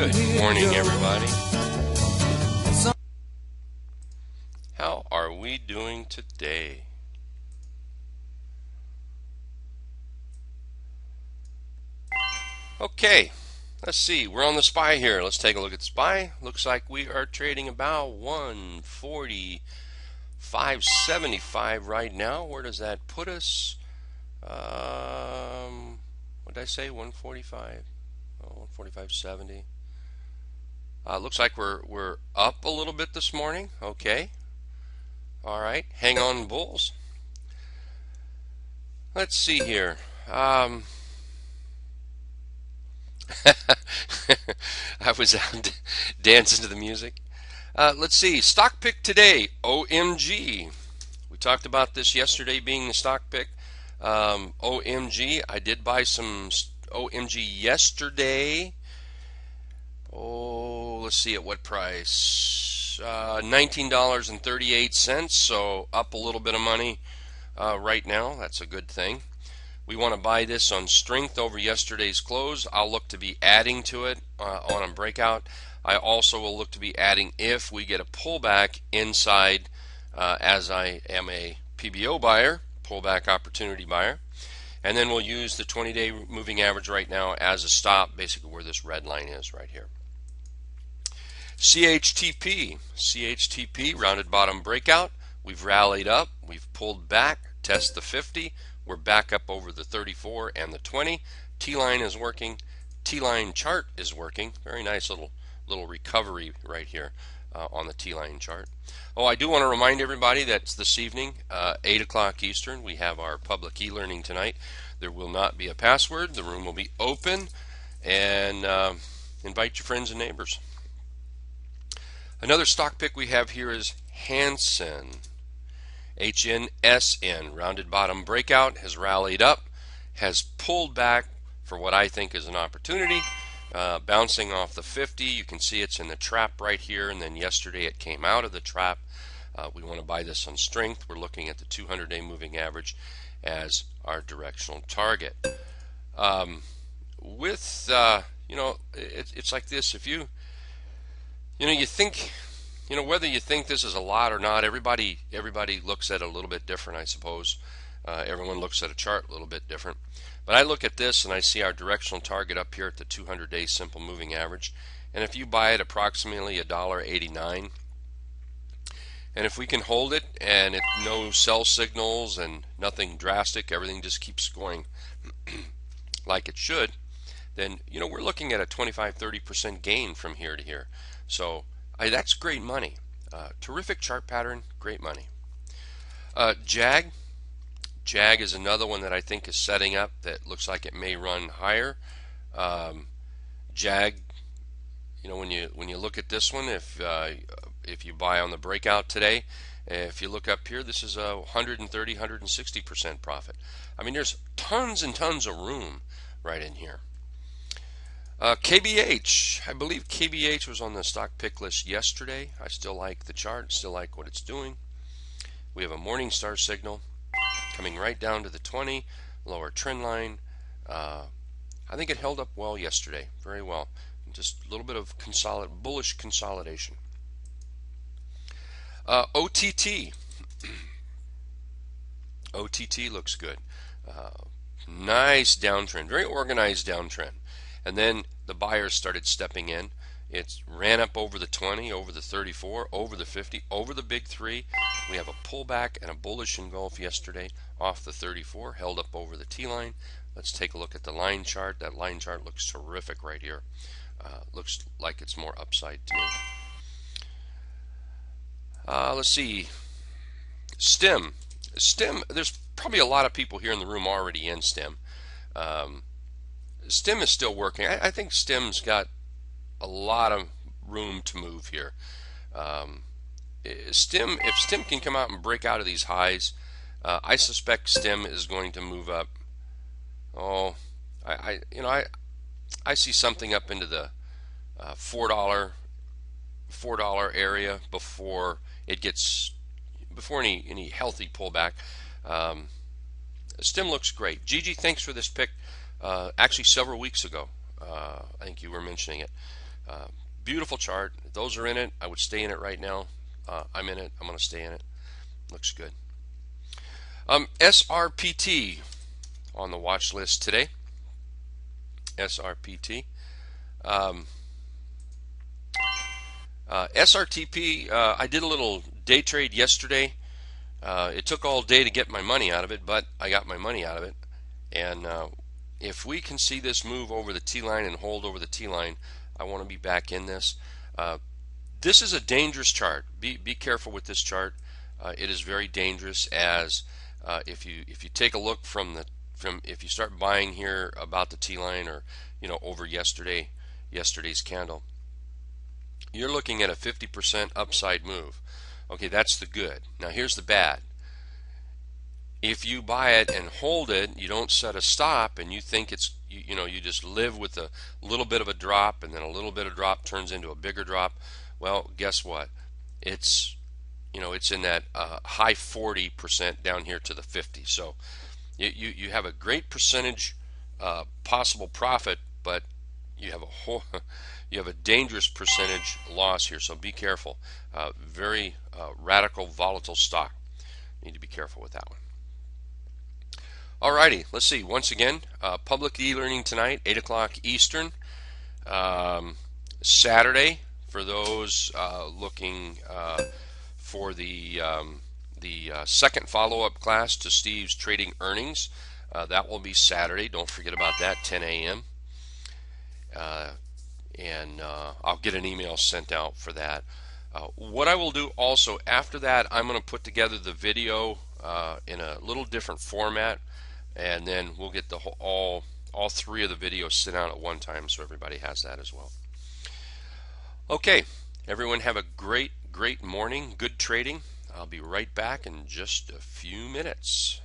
Good morning, everybody. How are we doing today? Okay, let's see. We're on the SPY here. Let's take a look at the SPY. Looks like we are trading about 145.75 right now. Where does that put us? What did I say? 145? Oh, 145.70. Looks like we're up a little bit this morning. Okay. All right. Hang on, bulls. Let's see here. I was out dancing to the music. Let's see. Stock pick today. OMG. We talked about this yesterday being the stock pick. OMG. I did buy some OMG yesterday. Oh, let's see at what price. $19.38. So up a little bit of money right now. That's a good thing. We want to buy this on strength over yesterday's close. I'll look to be adding to it on a breakout. I also will look to be adding if we get a pullback inside, as I am a PBO buyer, pullback opportunity buyer. And then we'll use the 20-day moving average right now as a stop, basically where this red line is right here. CHTP, rounded bottom breakout. We've rallied up, we've pulled back, test the 50. We're back up over the 34 and the 20. T-line is working. T-line chart is working. Very nice little recovery right here on the T-line chart. Oh, I do want to remind everybody that this evening, 8 o'clock Eastern, we have our public e-learning tonight. There will not be a password. The room will be open, and invite your friends and neighbors. Another stock pick we have here is Hansen. HNSN, rounded bottom breakout, has rallied up, has pulled back for what I think is an opportunity, bouncing off the 50. You can see it's in the trap right here, and then yesterday it came out of the trap. We want to buy this on strength. We're looking at the 200-day moving average as our directional target. It's like this. If you think, whether you think this is a lot or not, everybody looks at it a little bit different, I suppose. Everyone looks at a chart a little bit different. But I look at this and I see our directional target up here at the 200-day simple moving average. And if you buy it approximately $1.89, and if we can hold it and no sell signals and nothing drastic, everything just keeps going like it should, then we're looking at a 25-30% gain from here to here. So that's great money. Terrific chart pattern, great money. JAG is another one that I think is setting up that looks like it may run higher. JAG, when you look at this one, if you buy on the breakout today, if you look up here, this is a 160% profit. I mean, there's tons and tons of room right in here. KBH, I believe KBH was on the stock pick list yesterday. I still like the chart, still like what it's doing. We have a Morningstar signal coming right down to the 20, lower trend line. I think it held up well yesterday, very well. Just a little bit of bullish consolidation. OTT. OTT looks good. Nice downtrend, very organized downtrend. And then the buyers started stepping in. It ran up over the 20, over the 34, over the 50, over the big three. We have a pullback and a bullish engulf yesterday off the 34, held up over the T-line. Let's take a look at the line chart. That line chart looks terrific right here. Looks like it's more upside to me. Let's see. STEM. There's probably a lot of people here in the room already in STEM. STEM is still working. I think STEM's got a lot of room to move here. If STEM can come out and break out of these highs, I suspect STEM is going to move up. Oh, I see something up into the $4 area before any healthy pullback. STEM looks great. Gigi, thanks for this pick. Actually, several weeks ago, I think you were mentioning it. Beautiful chart. Those are in it. I would stay in it right now. I'm in it. I'm going to stay in it. Looks good. SRPT on the watch list today. SRPT. SRTP, I did a little day trade yesterday. It took all day to get my money out of it, but I got my money out of it. And if we can see this move over the T-line and hold over the T-line, I want to be back in this. This is a dangerous chart. Be careful with this chart. It is very dangerous, as if you take a look if you start buying here about the T-line, or over yesterday's candle, you're looking at a 50% upside move. Okay, that's the good. Now here's the bad. If you buy it and hold it, you don't set a stop, and you think you just live with a little bit of a drop, and then a little bit of drop turns into a bigger drop. Well, guess what? It's in that high 40% down here to the 50. So you have a great percentage possible profit, but you have a dangerous percentage loss here. So be careful. Very radical, volatile stock. Need to be careful with that one. Alrighty, let's see. Once again, public e-learning tonight, 8 o'clock Eastern. Saturday, for those looking for the second follow-up class to Steve's trading earnings, that will be Saturday. Don't forget about that, 10 a.m. And I'll get an email sent out for that. What I will do also after that, I'm going to put together the video in a little different format, and then we'll get all three of the videos sent out at one time, so everybody has that as well. Okay, everyone have a great morning. Good trading. I'll be right back in just a few minutes.